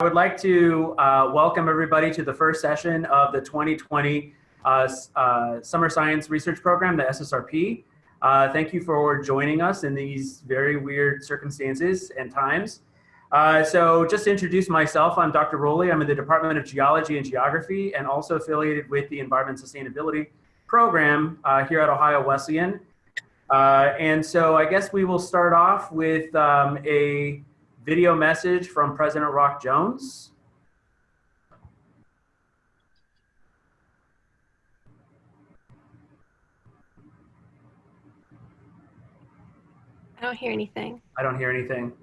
I would like to welcome everybody to the first session of the 2020 Summer Science Research Program, the SSRP. Thank you for joining us in these very weird circumstances and times. So just to introduce myself, I'm Dr. Rowley. I'm in the Department of Geology and Geography and also affiliated with the Environment Sustainability Program here at Ohio Wesleyan. And so I guess we will start off with a video message from President Rock Jones. I don't hear anything. I don't hear anything.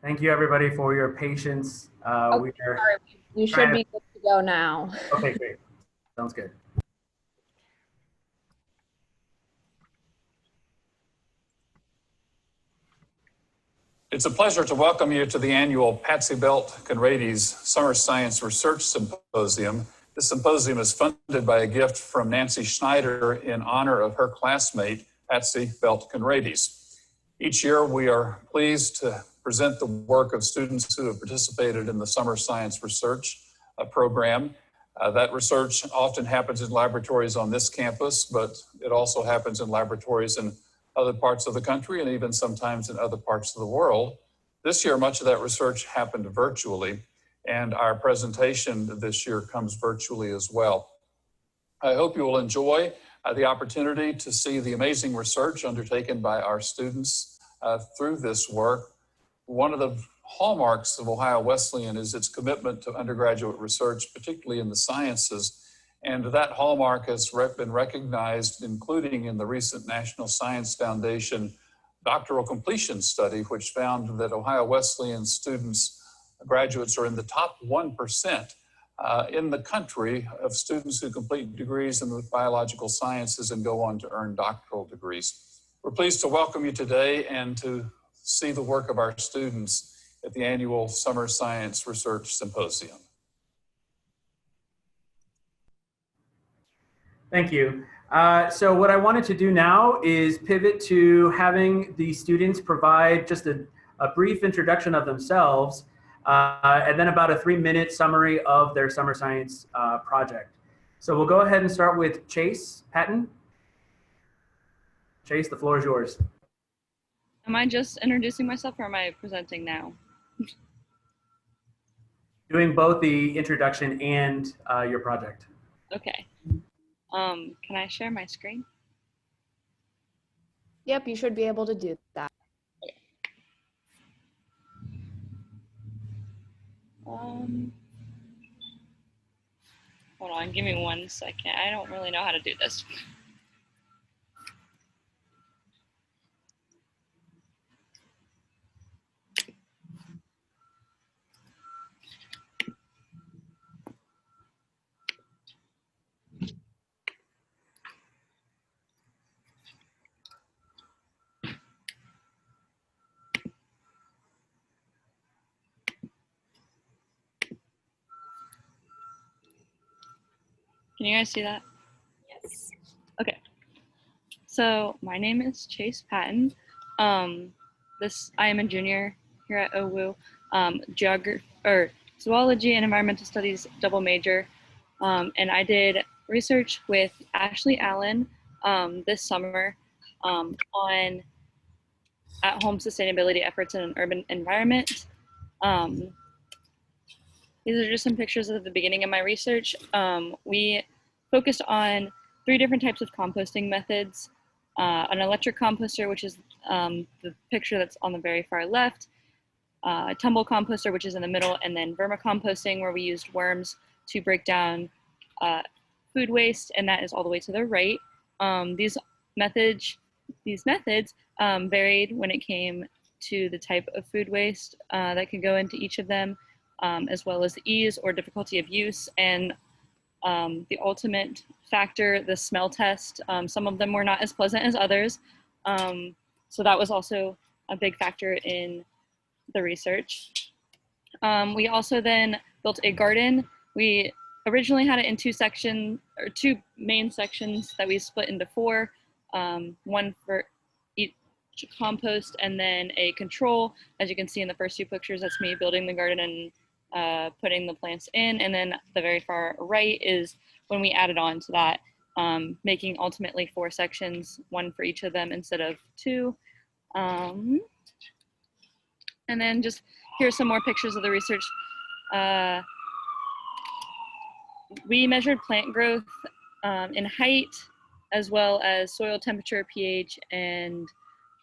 Thank you, everybody, for your patience. You should be good to go now. Okay, great. Sounds good. It's a pleasure to welcome you to the annual Patsy Belt Conrades Summer Science Research Symposium. This symposium is funded by a gift from Nancy Schneider in honor of her classmate, Patsy Belt Conrades. Each year, we are pleased to present the work of students who have participated in the Summer Science Research program. That research often happens in laboratories on this campus, but it also happens in laboratories in other parts of the country and even sometimes in other parts of the world. This year, much of that research happened virtually, and our presentation this year comes virtually as well. I hope you will enjoy the opportunity to see the amazing research undertaken by our students through this work. One of the hallmarks of Ohio Wesleyan is its commitment to undergraduate research, particularly in the sciences. And that hallmark has been recognized, including in the recent National Science Foundation doctoral completion study, which found that Ohio Wesleyan students, graduates, are in the top 1% in the country of students who complete degrees in the biological sciences and go on to earn doctoral degrees. We're pleased to welcome you today and to see the work of our students at the annual Summer Science Research Symposium. Thank you. So what I wanted to do now is pivot to having the students provide just a brief introduction of themselves and then about a 3-minute summary of their summer science project. So we'll go ahead and start with Chase Patton. Chase, the floor is yours. Am I just introducing myself or am I presenting now? Doing both the introduction and your project. Okay. Can I share my screen? Yep, you should be able to do that. Hold on, give me 1 second. I don't really know how to do this. Can you guys see that? Yes. Okay. So my name is Chase Patton. I am a junior here at OWU, zoology and environmental studies double major. And I did research with Ashley Allen this summer on at-home sustainability efforts in an urban environment. These are just some pictures of the beginning of my research. We focused on 3 different types of composting methods. An electric composter, which is the picture that's on the very far left, a tumble composter, which is in the middle, and then vermicomposting, where we used worms to break down food waste, and that is all the way to the right. These methods varied when it came to the type of food waste that could go into each of them, as well as the ease or difficulty of use. And the ultimate factor, the smell test. Some of them were not as pleasant as others. So that was also a big factor in the research. We also then built a garden. We originally had it in two main sections that we split into four, one for each compost and then a control. As you can see in the first two pictures, that's me building the garden and putting the plants in. And then the very far right is when we added on to that, making ultimately 4 sections, one for each of them instead of 2. And then just here's some more pictures of the research. We measured plant growth in height, as well as soil temperature, pH, and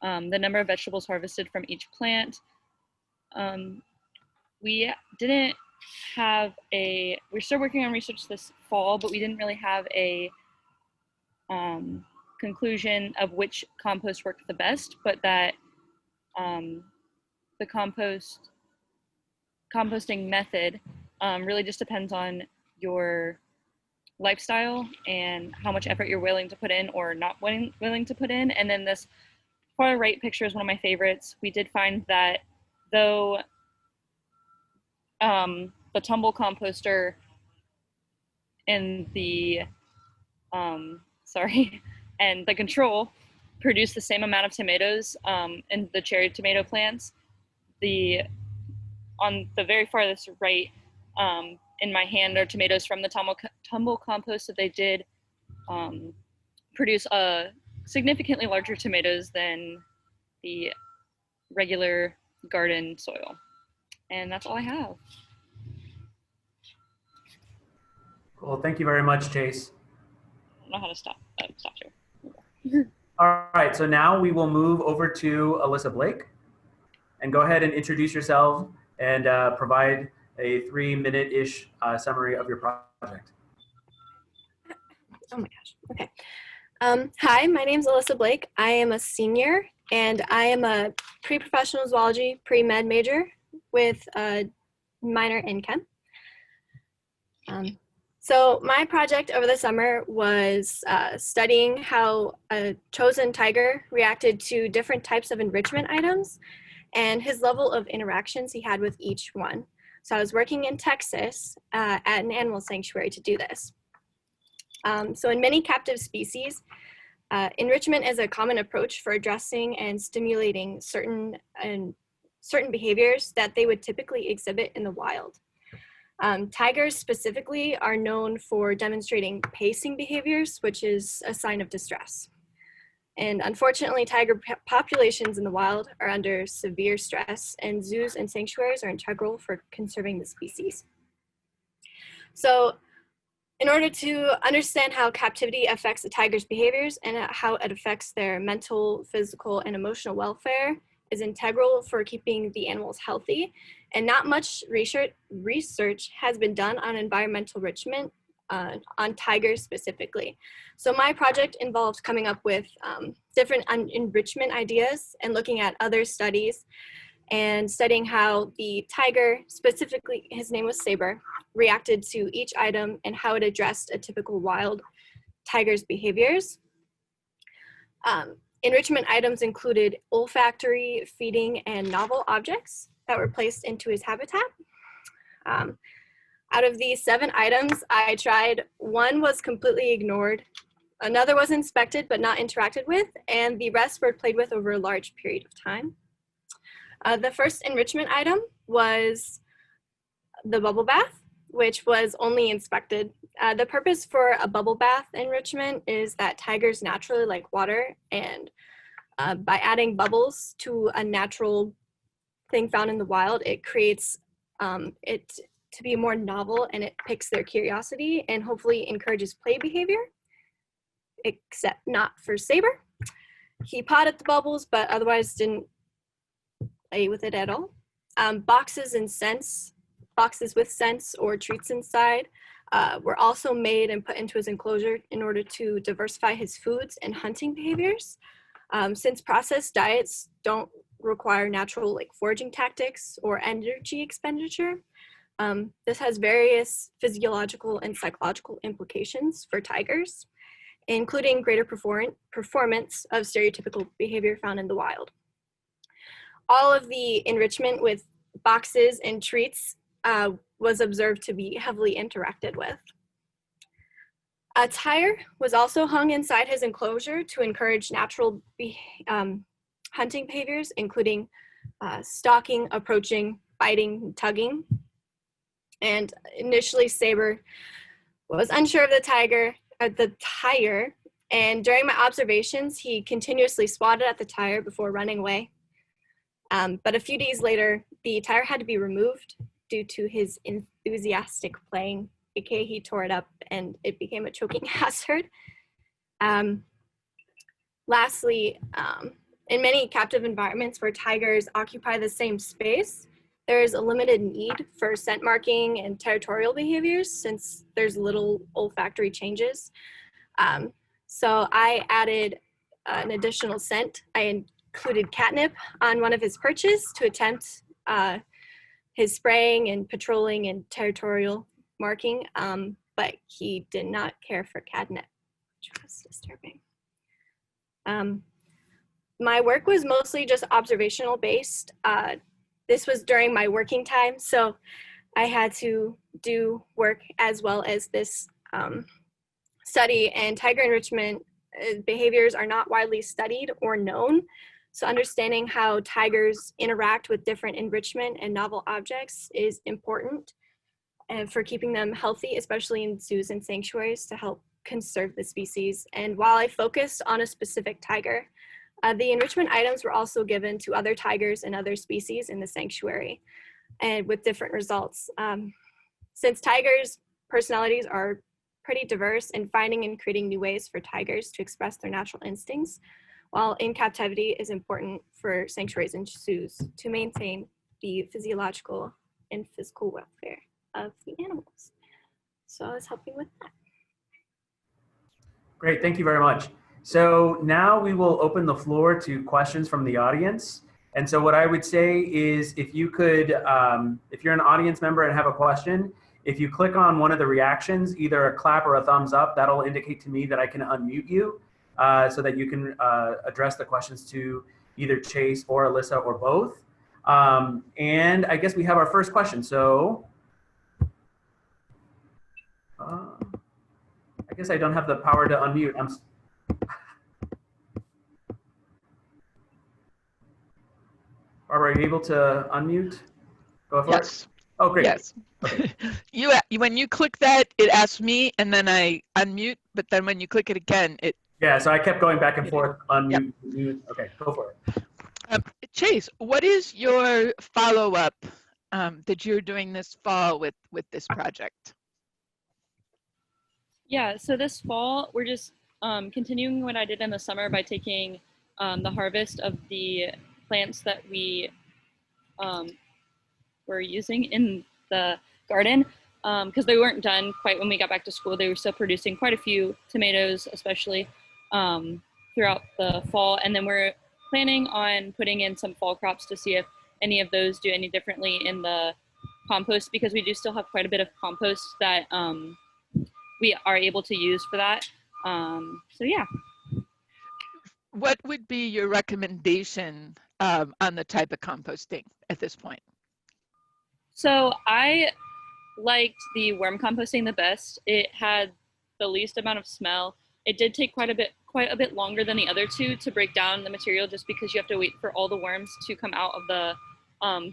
the number of vegetables harvested from each plant. We didn't have we're still working on research this fall, but we didn't really have a conclusion of which compost worked the best, but that the composting method really just depends on your lifestyle and how much effort you're willing to put in or not willing to put in. And then this far right picture is one of my favorites. We did find that though the tumble composter and the and the control produce the same amount of tomatoes in the cherry tomato plants. On the very farthest right in my hand are tomatoes from the tumble compost that they did produce significantly larger tomatoes than the regular garden soil. And that's all I have. Cool. Thank you very much, Chase. I don't know how to stop here. All right. So now we will move over to Alyssa Blake, and go ahead and introduce yourself and provide a 3-minute-ish summary of your project. Oh my gosh. Okay. Hi, my name is Alyssa Blake. I am a senior, and I am a pre-professional zoology pre-med major with a minor in chem. So my project over the summer was studying how a chosen tiger reacted to different types of enrichment items and his level of interactions he had with each one. So I was working in Texas at an animal sanctuary to do this. So in many captive species, enrichment is a common approach for addressing and stimulating certain behaviors that they would typically exhibit in the wild. Tigers specifically are known for demonstrating pacing behaviors, which is a sign of distress. And unfortunately, tiger populations in the wild are under severe stress, and zoos and sanctuaries are integral for conserving the species. So in order to understand how captivity affects a tiger's behaviors and how it affects their mental, physical, and emotional welfare is integral for keeping the animals healthy. And not much research has been done on environmental enrichment on tigers specifically. So my project involved coming up with different enrichment ideas and looking at other studies and studying how the tiger, specifically his name was Saber, reacted to each item and how it addressed a typical wild tiger's behaviors. Enrichment items included olfactory, feeding, and novel objects that were placed into his habitat. Out of these 7 items I tried, 1 was completely ignored, another was inspected but not interacted with, and the rest were played with over a large period of time. The first enrichment item was the bubble bath, which was only inspected. The purpose for a bubble bath enrichment is that tigers naturally like water, and by adding bubbles to a natural thing found in the wild, it creates it to be more novel, and it piques their curiosity and hopefully encourages play behavior, except not for Saber. He pawed at the bubbles, but otherwise didn't play with it at all. Boxes with scents or treats inside were also made and put into his enclosure in order to diversify his foods and hunting behaviors. Since processed diets don't require natural foraging tactics or energy expenditure, This has various physiological and psychological implications for tigers, including greater performance of stereotypical behavior found in the wild. All of the enrichment with boxes and treats was observed to be heavily interacted with. A tire was also hung inside his enclosure to encourage natural hunting behaviors, including stalking, approaching, biting, tugging. And initially, Saber was unsure of the tire, and during my observations, he continuously swatted at the tire before running away. But a few days later, the tire had to be removed due to his enthusiastic playing, aka he tore it up and it became a choking hazard. Lastly, in many captive environments where tigers occupy the same space, there is a limited need for scent marking and territorial behaviors since there's little olfactory changes. So I added an additional scent. I included catnip on one of his perches to attempt his spraying and patrolling and territorial marking, but he did not care for catnip, which was disturbing. My work was mostly just observational based. This was during my working time, so I had to do work as well as this study, and tiger enrichment behaviors are not widely studied or known. So understanding how tigers interact with different enrichment and novel objects is important for keeping them healthy, especially in zoos and sanctuaries to help conserve the species. And while I focused on a specific tiger, the enrichment items were also given to other tigers and other species in the sanctuary, and with different results. Since tigers' personalities are pretty diverse, and finding and creating new ways for tigers to express their natural instincts while in captivity is important for sanctuaries and zoos to maintain the physiological and physical welfare of the animals. So I was helping with that. Great, thank you very much. So now we will open the floor to questions from the audience. And so what I would say is if you could, if you're an audience member and have a question, if you click on one of the reactions, either a clap or a thumbs up, that'll indicate to me that I can unmute you so that you can address the questions to either Chase or Alyssa or both. And I guess we have our first question. So I guess I don't have the power to unmute. Barbara, are you able to unmute? Go for it. Oh, great. Yes. Okay. When you click that, it asks me, and then I unmute. But then when you click it again, it. Yeah. So I kept going back and forth. Unmute. Yep. Mute. Okay. Go for it. Chase, what is your follow-up that you're doing this fall with this project? Yeah. So this fall, we're just continuing what I did in the summer by taking the harvest of the plants that we were using in the garden because they weren't done quite when we got back to school. They were still producing quite a few tomatoes, especially throughout the fall. And then we're planning on putting in some fall crops to see if any of those do any differently in the compost, because we do still have quite a bit of compost that we are able to use for that. So yeah. What would be your recommendation on the type of composting at this point? So I liked the worm composting the best. It had the least amount of smell. It did take quite a bit longer than the other two to break down the material, just because you have to wait for all the worms to come out of the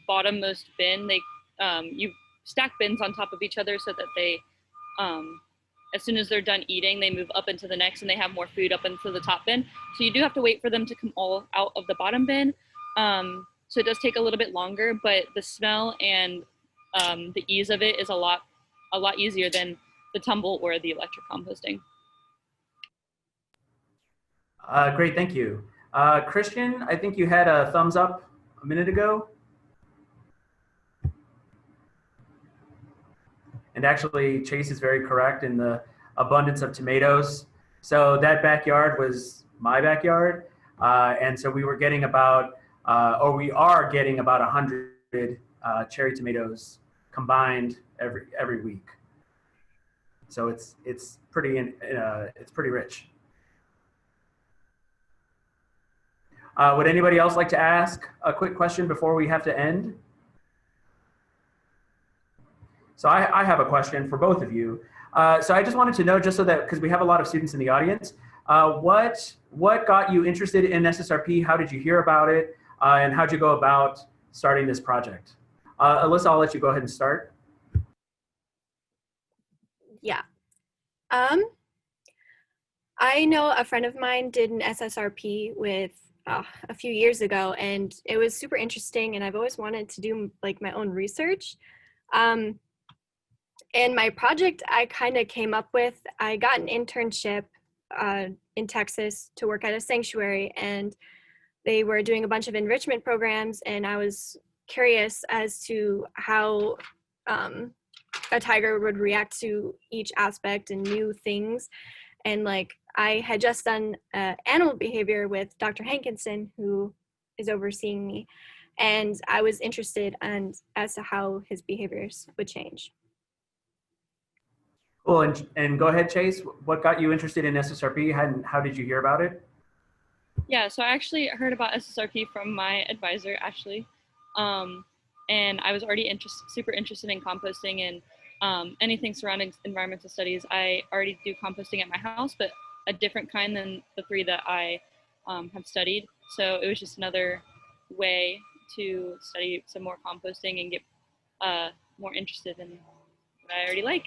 bottommost bin. You stack bins on top of each other so that they, as soon as they're done eating, they move up into the next and they have more food up into the top bin. So you do have to wait for them to come all out of the bottom bin. So it does take a little bit longer, but the smell and the ease of it is a lot easier than the tumble or the electric composting. Great, thank you. Christian, I think you had a thumbs up a minute ago. And actually, Chase is very correct in the abundance of tomatoes. So that backyard was my backyard. And so we were getting about, or we are getting about 100 cherry tomatoes combined every week. So it's pretty rich. Would anybody else like to ask a quick question before we have to end? So I have a question for both of you. So I just wanted to know, just so that, because we have a lot of students in the audience, what got you interested in SSRP? How did you hear about it? And how'd you go about starting this project? Alyssa, I'll let you go ahead and start. Yeah. I know a friend of mine did an SSRP with a few years ago, and it was super interesting, and I've always wanted to do like my own research. And my project I kind of came up with, I got an internship in Texas to work at a sanctuary, and they were doing a bunch of enrichment programs, and I was curious as to how a tiger would react to each aspect and new things. And like, I had just done animal behavior with Dr. Hankinson, who is overseeing me, and I was interested as to how his behaviors would change. Cool, and go ahead, Chase. What got you interested in SSRP? How did you hear about it? Yeah, so I actually heard about SSRP from my advisor, Ashley. And I was already super interested in composting and anything surrounding environmental studies. I already do composting at my house, but a different kind than the three that I have studied. So it was just another way to study some more composting and get more interested in what I already like.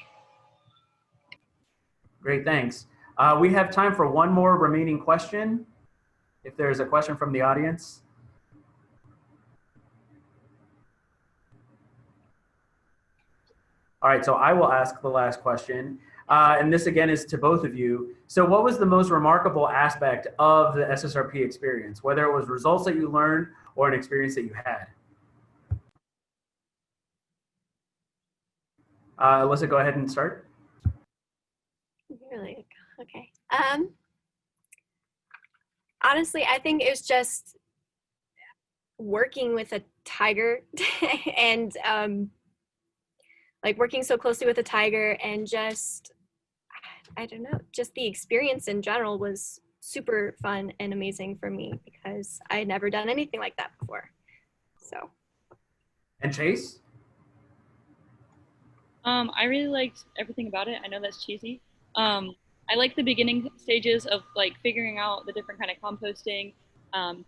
Great, thanks. We have time for one more remaining question. If there's a question from the audience. All right, so I will ask the last question. And this again is to both of you. So what was the most remarkable aspect of the SSRP experience, whether it was results that you learned or an experience that you had? Alyssa, go ahead and start. Really? Okay. Honestly, I think it was just working with a tiger and like working so closely with a tiger, and just, I don't know, just the experience in general was super fun and amazing for me because I had never done anything like that before. So. And Chase? I really liked everything about it. I know that's cheesy. I like the beginning stages of like figuring out the different kind of composting,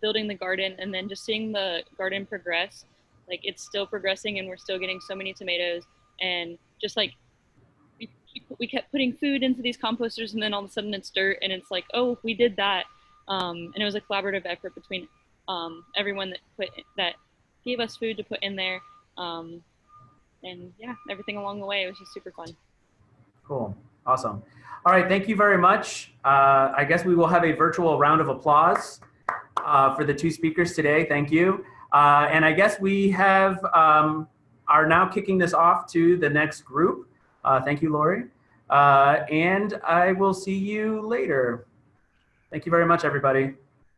building the garden, and then just seeing the garden progress. Like it's still progressing and we're still getting so many tomatoes, and just like we kept putting food into these composters, and then all of a sudden it's dirt, and it's like, oh, we did that. And it was a collaborative effort between everyone that gave us food to put in there. And yeah, everything along the way, it was just super fun. Cool, awesome. All right, thank you very much. I guess we will have a virtual round of applause for the two speakers today. Thank you. And I guess we have, are now kicking this off to the next group. Thank you, Lori. And I will see you later. Thank you very much, everybody.